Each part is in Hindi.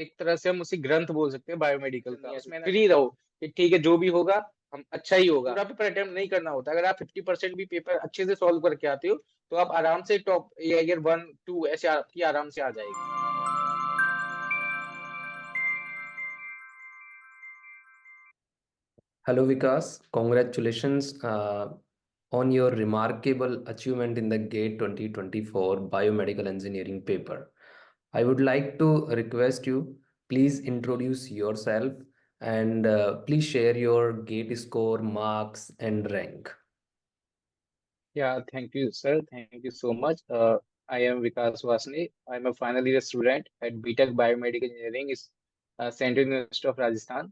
एक तरह से हम उसे ग्रंथ बोल सकते हैं बायोमेडिकल का। उसमें फ्री रहो कि ठीक है जो भी होगा हम अच्छा ही होगा, पूरा पेपर अटेम्प्ट नहीं करना होता। अगर आप 50% भी पेपर अच्छे से सॉल्व करके आते हो तो आप आराम से टॉप ईयर 1 2 ऐसे आपकी आराम से आ जाएगी। Hello Vikas, congratulations on your remarkable achievement in the GATE 2024 Biomedical Engineering paper. I would like to request you, please introduce yourself and please share your GATE score, marks and rank. Yeah, thank you, sir. Thank you so much. I am Vikas Vasni. I am a final year student at BTech Biomedical Engineering, is Central University of Rajasthan.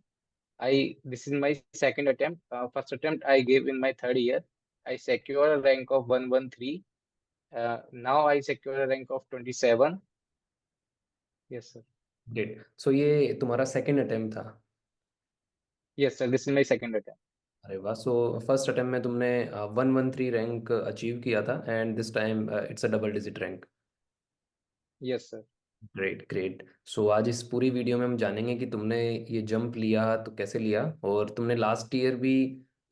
I This is my second attempt. First attempt I gave in my third year. I secured a rank of 113. Now I secure a rank of 27. Yes, sir. Great. So ये तुम्हारा second attempt था. Yes, sir. This is my second attempt. अरे वाह. सो फर्स्ट अटेम्प्ट में तुमने 113 रैंक अचीव किया था and this time it's a double digit rank. Yes, sir. Great great. So आज इस पूरी वीडियो में हम जानेंगे कि तुमने ये जंप लिया तो कैसे लिया, और तुमने लास्ट ईयर भी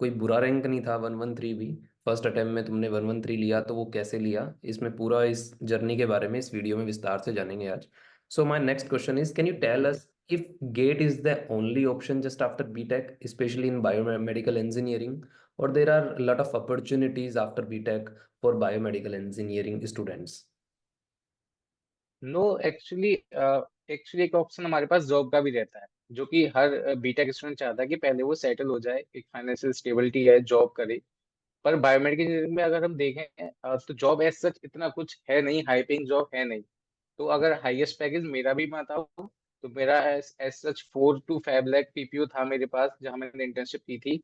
कोई बुरा रैंक नहीं था, 113 भी फर्स्ट अटेम्प्ट में तुमने 113 लिया, तो वो कैसे लिया, इसमें पूरा इस जर्नी के बारे में इस वीडियो में विस्तार से जानेंगे आज. So my next question is, can you tell जी। Us if GATE is the only option just after BTech, especially in biomedical engineering, or there are a lot of opportunities after BTech for biomedical engineering students? No, actually एक ऑप्शन हमारे पास जॉब का भी रहता है, जो कि हर बीटेक स्टूडेंट चाहता है कि पहले वो सेटल हो जाए, एक फाइनेंशियल स्टेबिलिटी है, जॉब करे। पर बायोमेडिकल इंजीनियरिंग में अगर हम देखें तो जॉब एज सच इतना कुछ है नहीं, हाई पेइंग जॉब है नहीं। तो अगर हाईएस्ट पैकेज मेरा भी बताऊं तो मेरा as as such 4 to 5 lakh PPO था मेरे पास जहां मैंने इंटर्नशिप की थी।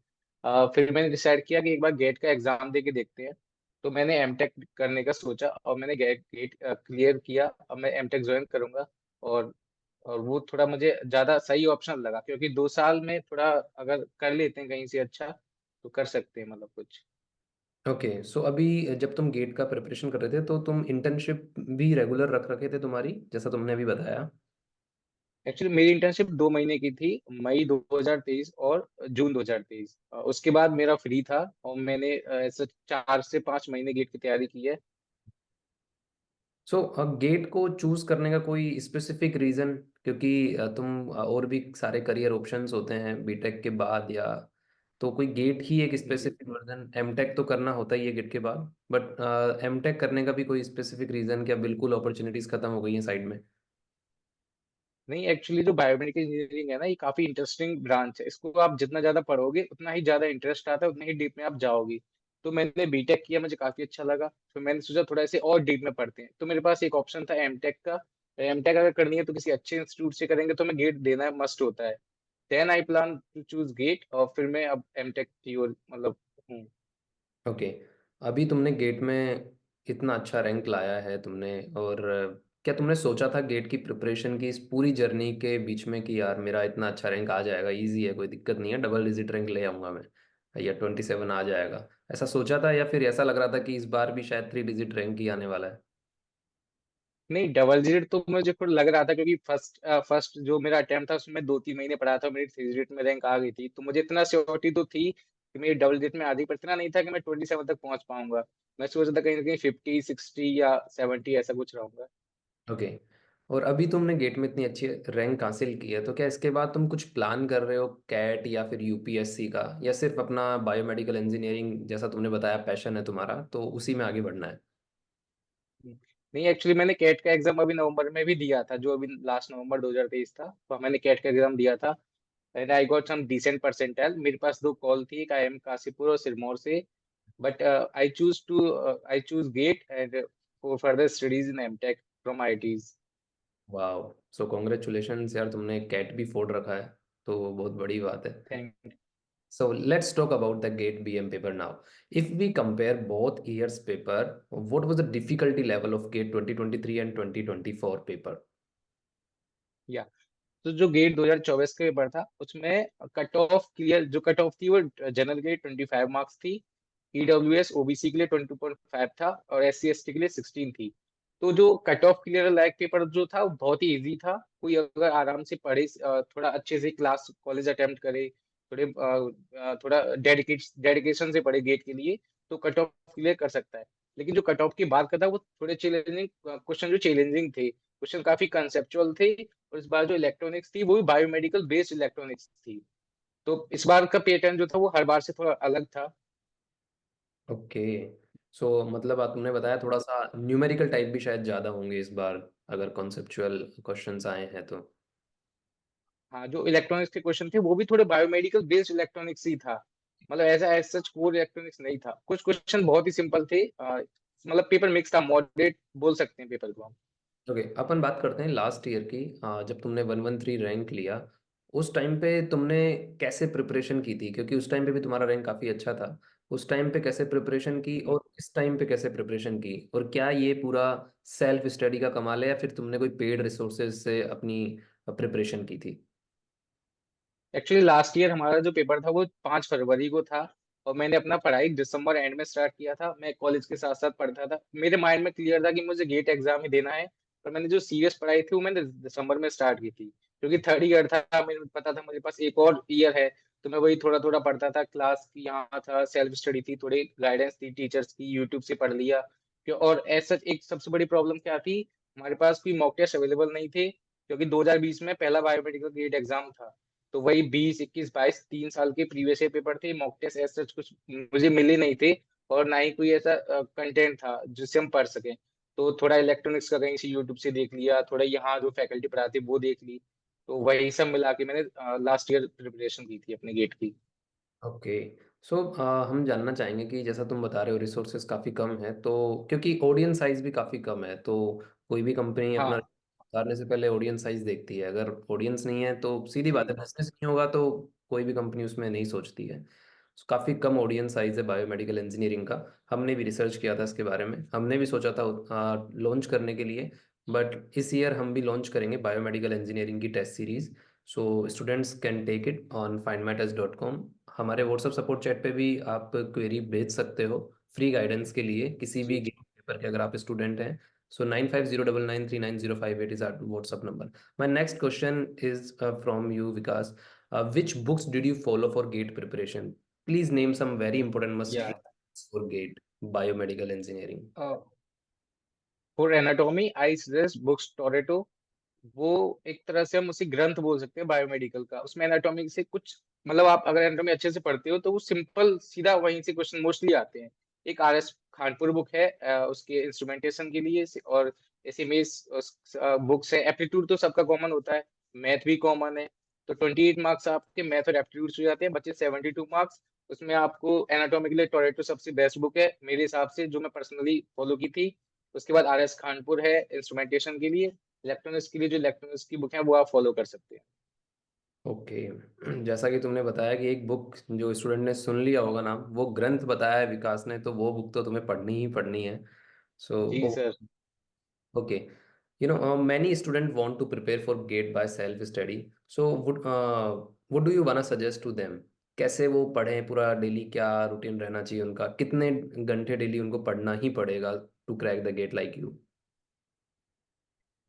फिर मैंने डिसाइड किया कि एक बार गेट का एग्जाम दे के देखते हैं। तो मैंने एमटेक करने का सोचा और मैंने गेट क्लियर किया। अब मैं एमटेक ज्वाइन करूंगा। और और वो थोड़ा मुझे ज्यादा सही ऑप्शन लगा, क्योंकि 2 साल में थोड़ा अगर कर लेते हैं कहीं से अच्छा तो कर सकते हैं मतलब कुछ। ओके. सो अभी जब तुम गेट का प्रिपरेशन कर रहे थे तो तुम इंटर्नशिप भी रेगुलर रख रखे थे तुम्हारी, जैसा तुमने अभी बताया. एक्चुअली मेरी इंटर्नशिप 2 महीने की थी, मई 2023 और जून 2023। उसके बाद मेरा फ्री था और मैंने ऐसे 4 से 5 महीने गेट की तैयारी की है। सो गेट को चूज करने का कोई स्पेसिफिक रीजन, क्योंकि तुम और भी सारे करियर ऑप्शंस होते हैं बीटेक के बाद, या तो कोई गेट ही एक जी। स्पेसिफिक वर्जन, एमटेक तो करना होता ही है गेट के बाद, बट एमटेक करने का भी कोई स्पेसिफिक रीजन, क्या बिल्कुल अपॉर्चुनिटीज खत्म हो गई हैं साइड में? नहीं, एक्चुअली जो बायोमेडिकल इंजीनियरिंग है ना, ये काफी इंटरेस्टिंग ब्रांच है। इसको आप जितना ज्यादा पढ़ोगे उतना ही ज्यादा इंटरेस्ट आता है, उतना ही डीप में आप जाओगी। तो मैंने बीटेक किया, मुझे काफी अच्छा लगा। फिर मैंने सोचा थोड़ा ऐसे और डीप में पढ़ते हैं, तो मेरे पास एक ऑप्शन था एमटेक का। एमटेक अगर करनी है तो किसी अच्छे इंस्टीट्यूट से करेंगे तो मैं गेट देना मस्ट होता है। Then I plan to choose GATE, और फिर मैं अब एमटेक की ओर मतलब हूँ। ओके. अभी तुमने गेट में इतना अच्छा रैंक लाया है तुमने, और क्या तुमने सोचा था गेट की प्रिपरेशन की इस पूरी जर्नी के बीच में कि यार मेरा इतना अच्छा रैंक आ जाएगा, इजी है, कोई दिक्कत नहीं है, डबल डिजिट रैंक ले आऊंगा मैं, या 27 आ जाएगा, ऐसा सोचा था, या फिर ऐसा लग रहा था कि इस बार भी शायद 3 डिजिट रैंक ही आने वाला है? नहीं, डबल डिजिट तो मुझे खुद लग रहा था, क्योंकि फर्स्ट जो मेरा अटेम्प्ट था उसमें 2 3 महीने पढ़ा था, मेरी 3 डिजिट में रैंक आ गई थी। तो मुझे इतना श्योरिटी तो थी कि मेरी डबल डिजिट में आ गई, पर इतना नहीं था कि मैं 27 तक पहुंच पाऊंगा। मैं सोच रहा था कहीं ना कहीं 50 60 या 70 ऐसा कुछ रहूंगा। ओके. और अभी तुमने गेट में इतनी अच्छी रैंक हासिल की है, तो क्या इसके बाद तुम कुछ प्लान कर रहे हो कैट या फिर यूपीएससी का, या सिर्फ अपना बायोमेडिकल इंजीनियरिंग जैसा तुमने बताया पैशन है तुम्हारा तो उसी में आगे बढ़ना है? नहीं, एक्चुअली मैंने कैट का एग्जाम अभी नवंबर में भी दिया था, जो अभी लास्ट नवंबर 2023 था, तो मैंने कैट का एग्जाम दिया था। And I got some decent percentile. मेरे पास 2 कॉल थी, एक IIM काशीपुर और सिरमौर से। But I choose GATE and for further studies in MTech from IITs। वाह. सो कॉन्ग्रेचुलेशंस यार, तुमने कैट भी फोड़ रखा है, तो बहुत बड़ी बात है. Thank So let's talk about the GATE BM paper now. If we compare both years paper, what was the difficulty level of GATE 2023 and 2024 paper? या तो जो गेट 2024 का पेपर था उसमें कट ऑफ क्लियर, जो कट ऑफ थी वो जनरल के लिए 25 मार्क्स थी, EWS OBC के लिए 20.5 था और SC ST के लिए 16 थी। तो जो कट ऑफ क्लियर लायक पेपर जो था वो बहुत ही इजी था। कोई अगर आराम से पढ़े, थोड़ा अच्छे से क्लास कॉलेज अटेम्प्ट करे, थोड़ा डेडिकेशन से पढ़े गेट के लिए, तो कट ऑफ क्लियर कर सकता है। लेकिन जो कट ऑफ की बात करता है वो थोड़े चैलेंजिंग क्वेश्चन, जो चैलेंजिंग थे क्वेश्चन, काफी कंसेप्चुअल थे। और इस बार जो इलेक्ट्रॉनिक्स थी वो भी बायोमेडिकल बेस्ड इलेक्ट्रॉनिक्स थी। तो इस बार का पैटर्न जो था वो हर बार से थोड़ा अलग था। ओके। सो मतलब आप तुमने बताया थोड़ा सा न्यूमेरिकल टाइप भी शायद ज़्यादा होंगे इस बार, अगर कॉन्सेप्चुअल क्वेश्चंस आए हैं तो। हाँ, जो इलेक्ट्रॉनिक्स के क्वेश्चन थे वो भी थोड़े बायोमेडिकल बेस्ड इलेक्ट्रॉनिक्स ही था। मतलब ऐसा एज सच कोर इलेक्ट्रॉनिक्स नहीं था। कुछ क्वेश्चन बहुत ही सिंपल थे। मतलब पेपर मिक्स था, मॉडरेट बोल सकते हैं पेपर को हम। ओके, अपन बात करते हैं लास्ट ईयर की। जब तुमने 113 रैंक लिया, उस टाइम पे तुमने कैसे प्रिपरेशन की थी? क्योंकि उस टाइम पे भी तुम्हारा रैंक काफ़ी अच्छा था। उस टाइम पे कैसे प्रिपरेशन की और इस टाइम पे कैसे प्रिपरेशन की? और क्या ये पूरा सेल्फ स्टडी का कमाल है या फिर तुमने कोई पेड रिसोर्सेज से अपनी प्रिपरेशन की थी? एक्चुअली लास्ट ईयर हमारा जो पेपर था वो 5 फरवरी को था। और मैंने अपना पढ़ाई दिसंबर एंड में स्टार्ट किया था। मैं कॉलेज के साथ साथ पढ़ता था, मेरे माइंड में क्लियर था कि मुझे गेट एग्जाम ही देना है। पर मैंने जो सीरियस पढ़ाई थी वो मैंने दिसंबर में स्टार्ट की थी, क्योंकि थर्ड ईयर था, मुझे पता था मेरे पास एक और ईयर है। तो मैं वही थोड़ा थोड़ा पढ़ता था, क्लास की यहाँ था, सेल्फ स्टडी थी, थोड़ी गाइडेंस थी टीचर्स की, यूट्यूब से पढ़ लिया। और ऐसा एक सबसे बड़ी प्रॉब्लम क्या थी, हमारे पास कोई मॉक टेस्ट अवेलेबल नहीं थे, क्योंकि 2020 में पहला बायोमेडिकल गेट एग्जाम था। तो वही 20, 21, 22 3 साल के प्रीवियस ईयर पेपर थे, मॉक टेस्ट ऐसा कुछ मुझे मिले नहीं थे। और ना ही कोई ऐसा कंटेंट था जिससे हम पढ़ सकें। तो थोड़ा इलेक्ट्रॉनिक्स का कहीं से यूट्यूब से देख लिया, थोड़ा यहाँ जो फैकल्टी पढ़ाते वो देख ली। तो वही सब मिला के मैंने लास्ट ईयर प्रिपरेशन की थी अपने गेट की। ओके। सो हम जानना चाहेंगे कि जैसा तुम बता रहे हो रिसोर्सेज काफ़ी कम है, तो क्योंकि ऑडियंस साइज भी काफ़ी कम है, तो कोई भी कंपनी अपना हाँ उतारने से पहले ऑडियंस साइज देखती है। अगर ऑडियंस नहीं है तो सीधी बात है, जी। बिजनेस नहीं होगा तो कोई भी कंपनी उसमें नहीं सोचती है। So, काफ़ी कम ऑडियंस साइज है बायोमेडिकल इंजीनियरिंग का। हमने भी रिसर्च किया था इसके बारे में, हमने भी सोचा था लॉन्च करने के लिए। बट इस ईयर हम भी लॉन्च करेंगे बायोमेडिकल इंजीनियरिंग की test series. So students can take it on findmytest.com। हमारे व्हाट्सएप सपोर्ट चैट पे भी आप क्वेरी भेज सकते हो फ्री गाइडेंस के लिए, किसी भी जी गेम पेपर के, अगर आप स्टूडेंट हैं। So 9509939058 is our WhatsApp number. My next question is from you Vikas. Which books did you follow for GATE preparation? Please name some very important must या read for GATE biomedical engineering. For anatomy I suggest books Tortora. वो एक तरह से हम उसे ग्रंथ बोल सकते हैं बायोमेडिकल का। उसमें एनाटॉमी से कुछ, मतलब आप अगर एनाटॉमी अच्छे से पढ़ते हो तो वो सिंपल सीधा वहीं से क्वेश्चन मोस्टली आते हैं। एक RS खानपुर बुक है उसके इंस्ट्रूमेंटेशन के लिए और ऐसे में बुक्स है। एप्टीट्यूड तो सबका कॉमन होता है, मैथ भी कॉमन है। तो 28 मार्क्स आपके मैथ और एप्टीट्यूड से हो जाते हैं, बच्चे 72 मार्क्स। उसमें आपको एनाटॉमी के लिए टोरेटो सबसे बेस्ट बुक है मेरे हिसाब से, जो मैं पर्सनली फॉलो की थी। उसके बाद RS खानपुर है इंस्ट्रूमेंटेशन के लिए। इलेक्ट्रॉनिक्स के लिए जो इलेक्ट्रॉनिक्स की बुक है वो आप फॉलो कर सकते हैं। ओके। जैसा कि तुमने बताया कि एक बुक जो स्टूडेंट ने सुन लिया होगा नाम, वो ग्रंथ बताया है विकास ने, तो वो बुक तो तुम्हें पढ़नी ही पढ़नी है। सो जी sir. Okay. many students want to prepare for GATE by self study. So what do you wanna suggest to them? कैसे वो पढ़ें? पूरा डेली क्या रूटीन रहना चाहिए उनका? कितने घंटे डेली उनको पढ़ना ही पड़ेगा to crack the GATE like you?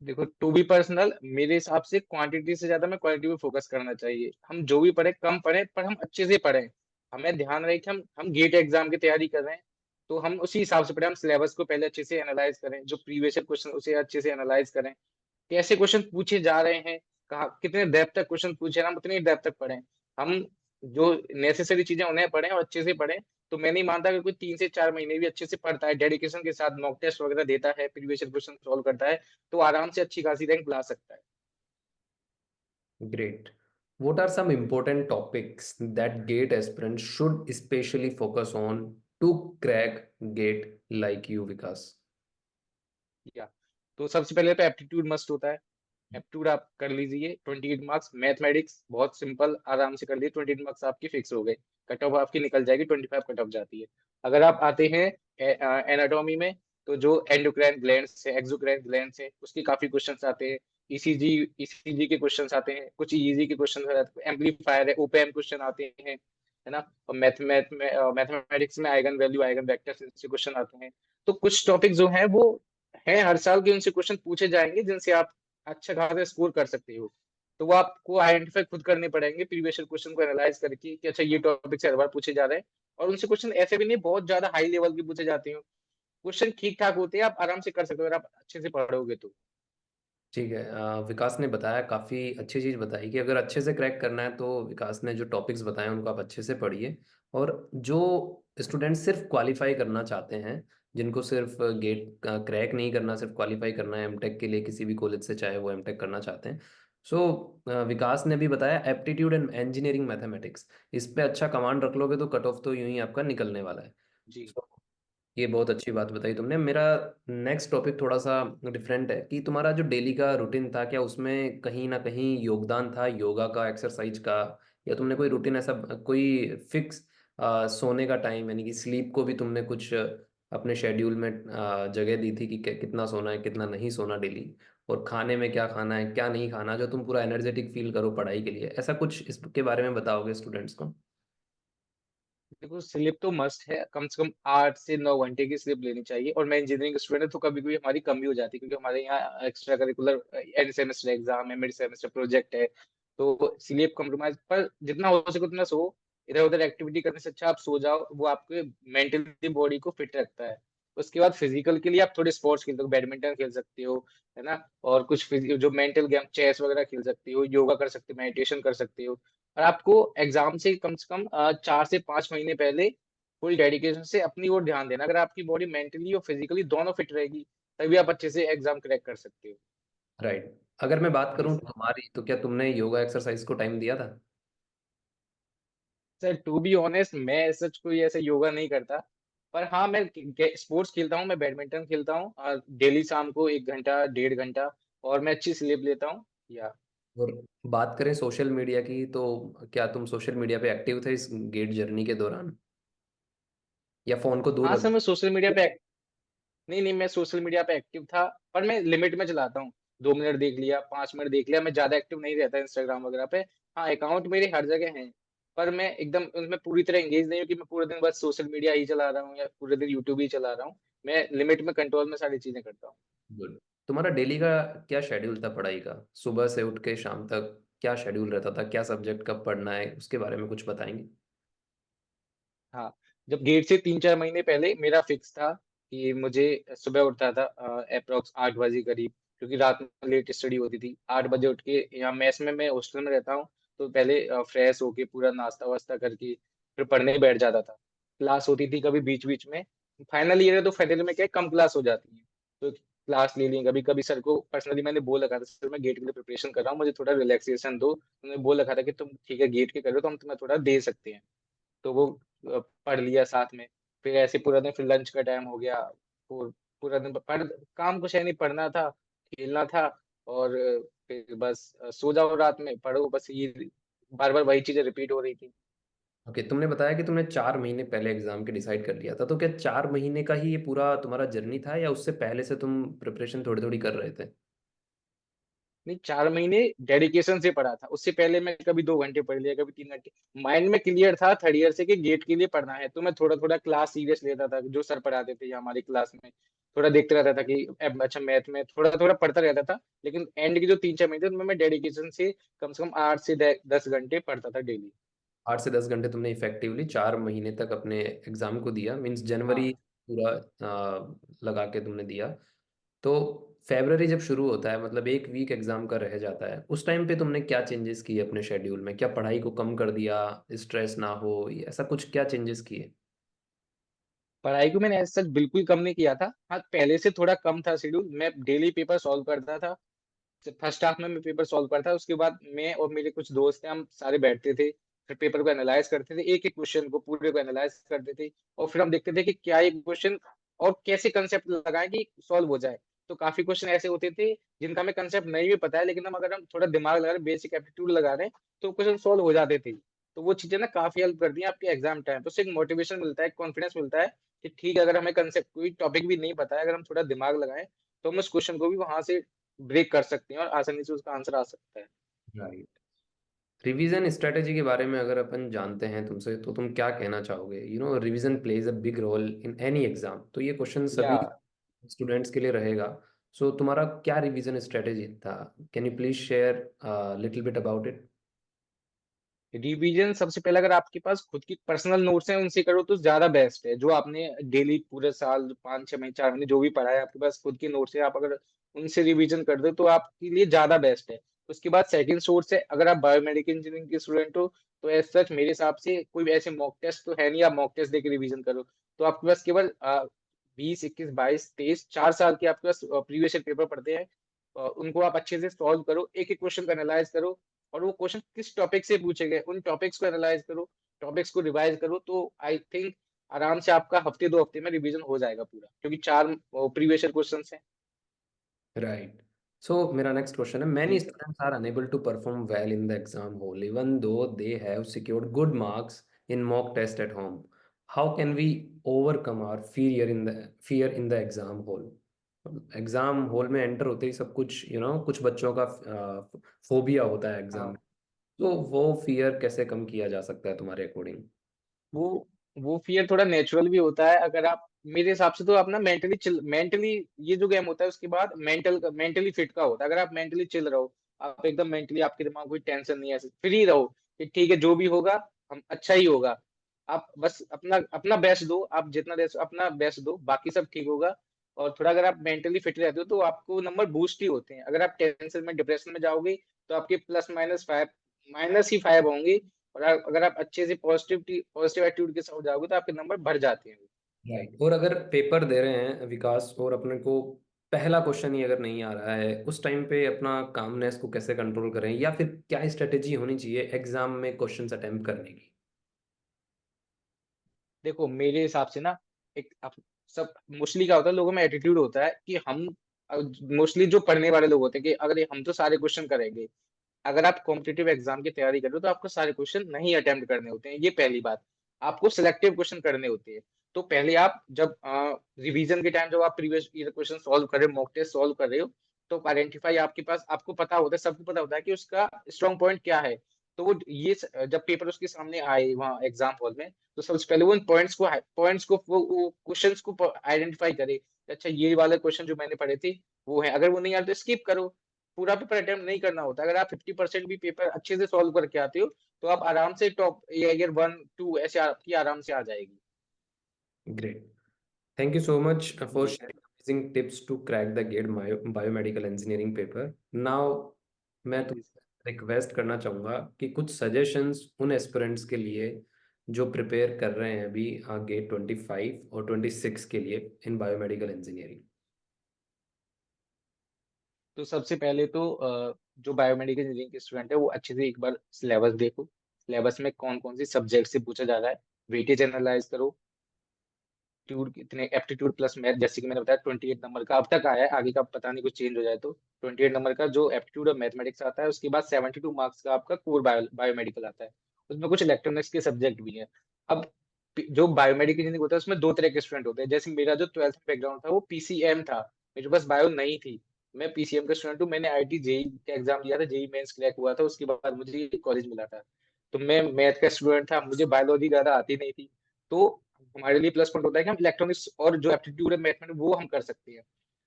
देखो, टू बी पर्सनल, मेरे हिसाब से क्वांटिटी से ज्यादा में क्वालिटी पे फोकस करना चाहिए। हम जो भी पढ़े कम पढ़े, पर हम अच्छे से पढ़ें। हमें ध्यान रहे कि हम गेट एग्जाम की तैयारी कर रहे हैं, तो हम उसी हिसाब से पढ़ें। हम सिलेबस को पहले अच्छे से एनालाइज करें, जो प्रीवियस क्वेश्चन उसे अच्छे से एनालाइज करें, कैसे क्वेश्चन पूछे जा रहे हैं, कहाँ कितने डेप्थ तक क्वेश्चन पूछे हैं, हम उतनी डेप्थ तक पढ़ें। हम जो नेसेसरी चीजें उन्हें पढ़ें और अच्छे से पढ़ें। तो मैं नहीं मानता कि कोई 3 से 4 महीने भी अच्छे से पढ़ता है, डेडिकेशन के साथ मॉक टेस्ट वगैरह देता है, प्रीवियस क्वेश्चन सॉल्व करता है, तो आराम से अच्छी खासी रैंक ला सकता है। Great. What are some important topics that GATE aspirants should especially focus on to crack GATE like you, Vikas? या तो सबसे पहले तो एप्टीट्यूड मस्ट होता है। एप्टीट्यूड आप कर लीजिए, 28 मार्क्स। मैथमेटिक्स बहुत सिंपल, आराम से कर लीजिए, 28 मार्क्स आपकी फिक्स हो गए। कट ऑफ आपकी निकल जाएगी, 25 कट ऑफ जाती है। अगर आप आते हैं एनाटॉमी में, तो जो एंडोक्राइन ग्लैंड्स है, एक्सोक्राइन ग्लैंड्स है, उसके काफी क्वेश्चंस आते हैं। ईसीजी ईसीजी के क्वेश्चंस आते हैं, कुछ ईजी के क्वेश्चंस आते हैं, एम्पलीफायर है, ओपैम क्वेश्चन आते हैं, है ना। और मैथमेटिक्स में आइगन वैल्यू, आइगन वेक्टर्स, इनसे क्वेश्चन आते हैं। तो कुछ टॉपिक जो है वो हैं, हर साल के उनसे क्वेश्चन पूछे जाएंगे जिनसे आप अच्छा खासा स्कोर कर सकते हो। तो वो आपको आइडेंटिफाई खुद करने पड़ेंगे प्रीवियस क्वेश्चन को एनालाइज करके कि अच्छा ये टॉपिक से हर बार पूछे जा रहे हैं। और उनसे क्वेश्चन ऐसे भी नहीं बहुत ज्यादा हाई लेवल के पूछे जाते हैं, क्वेश्चन ठीक ठाक होते हैं, आप आराम से कर सकते हो अगर आप अच्छे से पढ़ोगे तो। ठीक है, विकास ने बताया, काफ़ी अच्छी चीज़ बताई कि अगर अच्छे से क्रैक करना है तो विकास ने जो टॉपिक्स बताए उनको आप अच्छे से पढ़िए। और जो स्टूडेंट सिर्फ क्वालिफाई करना चाहते हैं, जिनको सिर्फ गेट क्रैक नहीं करना, सिर्फ क्वालिफाई करना है एमटेक के लिए किसी भी कॉलेज से, चाहे वो एमटेक करना चाहते हैं, सो विकास ने भी बताया एप्टीट्यूड एंड इंजीनियरिंग मैथमेटिक्स, इस पे अच्छा कमांड रख लोगे तो कट ऑफ तो यूं ही आपका निकलने वाला है। जी। So, ये बहुत अच्छी बात बताई तुमने। मेरा नेक्स्ट टॉपिक थोड़ा सा डिफरेंट है कि तुम्हारा जो डेली का रूटीन था, क्या उसमें कहीं ना कहीं योगदान था योगा का, एक्सरसाइज का, या तुमने कोई रूटीन ऐसा, कोई फिक्स सोने का टाइम यानी कि स्लीप को भी तुमने कुछ अपने शेड्यूल में जगह दी थी कि कितना सोना है कितना नहीं सोना डेली, और खाने में क्या खाना है क्या नहीं खाना, जो तुम पूरा एनर्जेटिक फील करो पढ़ाई के लिए, ऐसा कुछ इसके बारे में बताओगे स्टूडेंट्स को? देखो स्लीप तो मस्ट है, कम से कम 8 से 9 घंटे की स्लीप लेनी चाहिए। और मैं इंजीनियरिंग स्टूडेंट हूँ तो कभी कभी हमारी कमी हो जाती है क्योंकि हमारे यहाँ extra curricular end semester exam है, मिड सेमेस्टर प्रोजेक्ट है। तो स्लीप कम्प्रोमाइज पर जितना हो सके उतना सो। इधर उधर एक्टिविटी करने से अच्छा आप सो जाओ, वो आपके मेंटली बॉडी को फिट रखता है। उसके बाद फिजिकल के लिए आप थोड़े स्पोर्ट्स खेल सकते हो, बैडमिंटन खेल सकते हो, है ना। और कुछ जो मेंटल गेम चेस वगैरह खेल सकते हो, योगा कर सकते हो, मेडिटेशन कर सकते हो। और आपको एग्जाम से कम से कम 4 से 5 महीने पहले फुल डेडिकेशन से अपनी ओर ध्यान देना। अगर आपकी बॉडी मेंटली और फिजिकली दोनों फिट रहेगी तभी आप अच्छे से एग्जाम क्रैक कर सकते हो। राइट। अगर मैं बात जी करूं सर। तुम्हारी, तो क्या तुमने योगा एक्सरसाइज को टाइम दिया था? सर टू बी ऑनेस्ट मैं सच कोई ऐसा योगा नहीं करता। पर हाँ मैं स्पोर्ट्स खेलता हूँ, मैं बैडमिंटन खेलता हूँ डेली शाम को 1 घंटा 1.5 घंटा। और मैं अच्छी स्लीप लेता हूँ या। और बात करें सोशल मीडिया की, तो क्या तुम सोशल मीडिया पे एक्टिव थे इस गेट जर्नी के दौरान, या फोन को दूर हाँ रख? सर मैं सोशल मीडिया पे नहीं नहीं मैं सोशल मीडिया पे एक्टिव था, पर मैं लिमिट में चलाता हूँ। 2 मिनट देख लिया, 5 मिनट देख लिया, मैं ज्यादा एक्टिव नहीं रहता इंस्टाग्राम वगैरह पे। हाँ अकाउंट मेरे हर जगह हैं, पर मैं एकदम उसमें पूरी तरह एंगेज नहीं हूँ कि मैं पूरे दिन बस सोशल मीडिया ही चला रहा हूँ या पूरे दिन यूट्यूब ही चला रहा हूँ। मैं लिमिट में कंट्रोल में सारी चीजें करता हूँ। गुड। तुम्हारा डेली का क्या शेड्यूल था पढ़ाई का? सुबह से उठ के शाम तक क्या शेड्यूल रहता था, क्या सब्जेक्ट कब पढ़ना है, उसके बारे में कुछ बताएंगे? हाँ जब गेट से 3 4 महीने पहले मेरा फिक्स था कि मुझे सुबह उठता था अप्रोक्स 8 बजे करीब, क्योंकि रात में लेट स्टडी होती थी। 8 बजे उठ के यहाँ मेस में, मैं हॉस्टल में रहता हूँ, तो पहले फ्रेश होके पूरा नाश्ता वास्ता करके फिर पढ़ने बैठ जाता था। क्लास होती थी कभी बीच बीच में, फाइनल ईयर है तो फाइनल में क्या है, कम क्लास हो जाती है तो क्लास ले ली। कभी कभी सर को पर्सनली मैंने बोल रखा था सर मैं गेट के लिए प्रिपरेशन कर रहा हूँ, मुझे थोड़ा रिलैक्सेशन दो। उन्होंने बोल रखा था कि तुम ठीक है गेट के कर रहे हो तो हम तुम्हें थोड़ा दे सकते हैं। तो वो पढ़ लिया साथ में। फिर ऐसे पूरा दिन, फिर लंच का टाइम हो गया। पूरा दिन पढ़, काम कुछ है नहीं, पढ़ना था, खेलना था। और फिर बस सो जाओ रात में, पढ़ो, बस ये बार बार वही चीजें रिपीट हो रही थी। ओके, तुमने बताया कि तुमने 4 महीने पहले एग्जाम के डिसाइड कर लिया था, तो क्या 4 महीने का ही ये पूरा तुम्हारा जर्नी था, या उससे पहले से तुम प्रिपरेशन थोड़ी थोड़ी कर रहे थे? नहीं 4 महीने डेडिकेशन से पढ़ा था, उससे पहले मैं कभी 2 घंटे पढ़ लिया, कभी 3 घंटे। माइंड में क्लियर था थर्ड ईयर से कि गेट के लिए पढ़ना है, तो मैं थोड़ा थोड़ा क्लास सीरियस लेता था, जो सर पढ़ाते थे या हमारी क्लास में थोड़ा देखते रहता था कि अच्छा मैथ में थोड़ा थोड़ा पढ़ता रहता था। लेकिन एंड के जो 3 4 महीने थे उनमें मैं डेडिकेशन से कम 8 से 10 घंटे पढ़ता था डेली। 8 से 10 घंटे तुमने इफेक्टिवली 4 महीने तक अपने एग्जाम को दिया, मीन्स जनवरी हाँ। पूरा लगा के तुमने दिया। तो फेब्रवरी जब शुरू होता है, मतलब एक वीक एग्जाम का रह जाता है, उस टाइम पे तुमने क्या चेंजेस किए अपने शेड्यूल में? क्या पढ़ाई को कम कर दिया, स्ट्रेस ना हो, या ऐसा कुछ, क्या चेंजेस किए? पढ़ाई को मैंने ऐसा सच बिल्कुल कम नहीं किया था। हाँ पहले से थोड़ा कम था शेड्यूल, मैं डेली पेपर सॉल्व करता था। फर्स्ट हाफ में मैं पेपर सॉल्व करता, उसके बाद मैं और मेरे कुछ दोस्त हैं, हम सारे बैठते थे, फिर पेपर को एनालाइज करते थे, एक एक क्वेश्चन को पूरे को एनालाइज करते थे। और फिर हम देखते थे कि क्या ये क्वेश्चन और कैसे कंसेप्ट लगाएं कि सॉल्व हो जाए। तो काफी क्वेश्चन ऐसे होते थे जिनका हमें कंसेप्ट नहीं भी पता है, लेकिन हम अगर हम थोड़ा दिमाग लगा रहे हैं, बेसिक एप्टीट्यूड लगा रहे हैं, तो क्वेश्चन सॉल्व हो जाते थे। तो वो चीजें ना काफी हेल्प करती हैं आपके एग्जाम टाइम तो उससे एक मोटिवेशन मिलता है, कॉन्फिडेंस मिलता है कि ठीक है अगर हमें कंसेप्ट कोई टॉपिक भी नहीं पता है, अगर हम थोड़ा दिमाग लगाएं तो हम उस क्वेश्चन को भी वहां से ब्रेक कर सकते हैं और आसानी से उसका आंसर आ सकता है। राइट। रिवीजन स्ट्रेटेजी के बारे में अगर अपन जानते हैं तुमसे, तो तुम क्या कहना चाहोगे? Revision plays a big role in any exam, तो ये क्वेश्चन या सभी स्टूडेंट्स के लिए रहेगा। सो तुम्हारा क्या रिवीजन स्ट्रेटेजी था? Can you please share little bit about it? Revision सबसे पहले अगर आपके पास खुद की पर्सनल नोट्स हैं उनसे करो तो ज्यादा बेस्ट है। जो आपने डेली पूरे साल 5 6 महीने 4 महीने जो भी पढ़ा है आपके पास खुद की नोट्स है, आप अगर उनसे रिवीजन कर दो तो आपके लिए ज्यादा बेस्ट है। उसके बाद सेकंड सोर्स है, अगर आप बायोमेडिकल इंजीनियरिंग के स्टूडेंट हो तो एज सच मेरे हिसाब से कोई ऐसे मॉक टेस्ट तो है नहीं, आप मॉक टेस्ट देकर रिवीजन करो। तो आपके पास केवल 20 21 22 23 4 साल के आपके पास प्रीवियस ईयर पेपर पढ़ते हैं। उनको आप अच्छे से सॉल्व करो, एक एक क्वेश्चन को एनालाइज करो, और वो क्वेश्चन किस टॉपिक से पूछे गए उन टॉपिक्स को एनालाइज करो, टॉपिक्स को रिवाइज करो। तो आई थिंक आराम से आपका हफ्ते 2 हफ्ते में रिवीजन हो जाएगा पूरा, क्योंकि 4 प्रीवियस ईयर क्वेश्चन हैं। राइट। सो मेरा नेक्स्ट क्वेश्चन है, मैनी जी sir. Students are unable to perform well in the exam hall even though they have secured good marks in mock test at home. How can we overcome our fear in the exam hall? Exam hall में एंटर होते ही सब कुछ कुछ बच्चों का फोबिया होता है एग्जाम में। हाँ, तो वो फियर कैसे कम किया जा सकता है तुम्हारे अकॉर्डिंग? वो वो फियर थोड़ा नेचुरल भी होता है। अगर आप, मेरे हिसाब से तो आप ना मेंटली ये जो गेम होता है उसके बाद मेंटली फिट का होता है। अगर आप मेंटली चिल रहो, आप एकदम मेंटली, आपके दिमाग में कोई टेंशन नहीं है, फ्री रहो कि ठीक है जो भी होगा हम अच्छा ही होगा। आप बस अपना अपना बेस्ट दो, आप जितना दे अपना बेस्ट दो, बाकी सब ठीक होगा। और थोड़ा अगर आप मेंटली फिट रहते हो तो आपको नंबर बूस्ट ही होते हैं। अगर आप टेंशन में डिप्रेशन में जाओगे तो आपके +- 5 माइनस ही 5 होंगे। और अगर आप अच्छे से पॉजिटिव एटीट्यूड के साथ जाओगे तो आपके नंबर बढ़ जाते हैं। राइट। और अगर पेपर दे रहे हैं विकास और अपने को पहला क्वेश्चन ही अगर नहीं आ रहा है, उस टाइम पे अपना कामनेस को कैसे कंट्रोल करें, या फिर क्या स्ट्रेटेजी होनी चाहिए एग्जाम में क्वेश्चंस अटेम्प्ट करने की? देखो मेरे हिसाब से ना, एक सब मोस्टली क्या होता है, लोगों में एटीट्यूड होता है कि हम, मोस्टली जो पढ़ने वाले लोग होते हैं कि अगर ये हम तो सारे क्वेश्चन करेंगे। अगर आप कॉम्पिटिटिव एग्जाम की तैयारी कर रहे हो तो आपको सारे क्वेश्चन नहीं अटेम्प्ट करने होते हैं, ये पहली बात। आपको सिलेक्टिव क्वेश्चन करने होते हैं। तो पहले आप जब रिवीजन के टाइम जब आप प्रीवियस ईयर क्वेश्चन सॉल्व कर रहे हो, मॉक टेस्ट सॉल्व कर रहे हो, तो आइडेंटिफाई आपके पास, आपको पता होता है, सबको पता होता है कि उसका स्ट्रॉन्ग पॉइंट क्या है। तो वो ये जब पेपर उसके सामने आए वहाँ एग्जाम हॉल में, तो सबसे पहले वो इन पॉइंट्स को वो क्वेश्चंस को आइडेंटिफाई करे। अच्छा ये वाले क्वेश्चन जो मैंने पढ़े थे वो है, अगर वो नहीं आते तो स्किप करो। पूरा पेपर अटेम्प्ट नहीं करना होता। अगर आप 50% भी पेपर अच्छे से सॉल्व करके आते हो तो आप आराम से टॉप ईयर 1 2 ऐसे आपकी आराम से आ जाएगी। Great. Thank you so much for जी sir. Sharing amazing tips to crack the GATE biomedical engineering paper. Now मैं जी तुमसे सर। रिक्वेस्ट करना चाहूँगा कि कुछ सजेशंस उन एस्पिरेंट्स के लिए जो प्रिपेयर कर रहे हैं अभी गेट 25 और 26 के लिए इन बायोमेडिकल इंजीनियरिंग। तो सबसे पहले तो जो बायोमेडिकल इंजीनियरिंग के स्टूडेंट है वो अच्छे से एक बार सिलेबस देखो। सिलेबस में कौन कौन सी सब्जेक्ट से पूछा जा रहा है, वेटेज एनालाइज करो। एप्टीट्यूड कितने, एप्टीट्यूड प्लस मैथ, जैसे कि मैंने बताया 28 नंबर का अब तक आया है, आगे का पता नहीं कुछ चेंज हो जाए तो। 28 नंबर का जो एप्टीट्यूड और मैथमेटिक्स आता है, उसके बाद 72 मार्क्स का आपका कोर बायोमेडिकल आता है। उसमें कुछ इलेक्ट्रॉनिक्स के सब्जेक्ट भी हैं। अब जो बायोमेडिकल इंजीनियरिंग होता है उसमें दो तरह के स्टूडेंट होते हैं। जैसे मेरा जो 12th बैकग्राउंड था वो पीसीएम था, मेरे पास बायो नहीं थी। मैं पीसीएम का स्टूडेंट हूँ, मैंने आईआईटी जेई का एग्जाम दिया था, जेई मेंस क्रैक हुआ था, उसके बाद मुझे कॉलेज मिला था। तो मैं मैथ का स्टूडेंट था, मुझे बायोलॉजी ज्यादा आती नहीं थी। तो हमारे लिए प्लस पॉइंट होता है कि हम इलेक्ट्रॉनिक्स और जो एप्टीट्यूड है मैथमेटिक्स वो हम कर सकते हैं।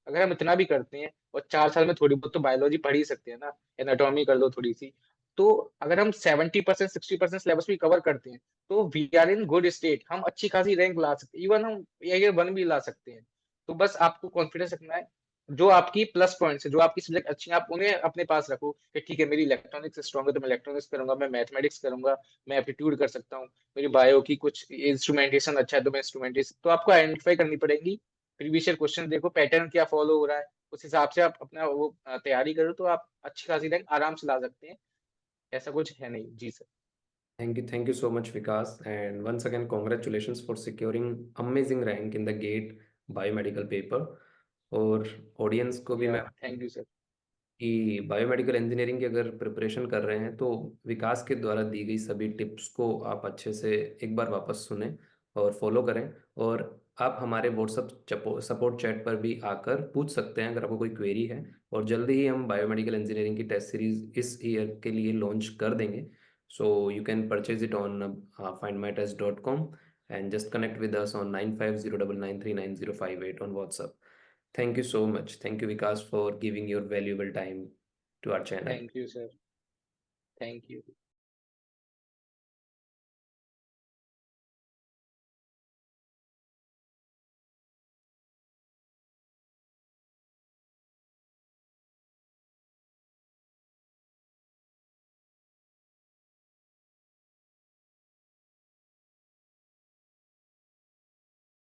अगर हम इतना भी करते हैं और 4 साल में थोड़ी बहुत तो बायोलॉजी पढ़ ही सकते हैं ना, एनाटॉमी कर लो थोड़ी सी। तो अगर हम 70% 60% सिलेबस भी कवर करते हैं तो we are in good state, हम अच्छी खासी रैंक ला सकते हैं, इवन हम ईयर 1 भी ला सकते हैं। तो बस आपको कॉन्फिडेंस रखना है। जो आपकी प्लस पॉइंट्स है, जो आपकी सब्जेक्ट अच्छी है, आप उन्हें अपने पास रखो कि ठीक है मेरी इलेक्ट्रॉनिक्स स्ट्रॉन्ग है तो मैं इलेक्ट्रॉनिक्स करूंगा, मैं मैथमेटिक्स करूंगा, मैं एप्टीट्यूड कर सकता हूँ, मेरी बायो की कुछ इंस्ट्रूमेंटेशन अच्छा है तो मैं इंस्ट्रूमेंटेशन। तो आपको आइडेंटिफाई करनी पड़ेगी, प्रीवियस ईयर क्वेश्चन देखो, पैटर्न क्या फॉलो हो रहा है, उस हिसाब से आप अपना वो तैयारी करो तो आप अच्छी खासी रैंक आराम से ला सकते हैं। ऐसा कुछ है नहीं। जी sir. Thank you so much, Vikas. And once again, congratulations for securing amazing rank in the GATE biomedical paper. और ऑडियंस को भी या मैं थैंक यू सर। कि बायोमेडिकल इंजीनियरिंग की अगर प्रिपरेशन कर रहे हैं तो विकास के द्वारा दी गई सभी टिप्स को आप अच्छे से एक बार वापस सुनें और फॉलो करें। और आप हमारे व्हाट्सअप सपोर्ट चैट पर भी आकर पूछ सकते हैं अगर आपको कोई क्वेरी है। और जल्दी ही हम बायोमेडिकल इंजीनियरिंग की टेस्ट सीरीज इस ईयर के लिए लॉन्च कर देंगे। So you can purchase it on findmytest.com and just connect with us on 9509939058 on WhatsApp. Thank you so much, thank you Vikas for giving your valuable time to our channel. Thank you sir. Thank you.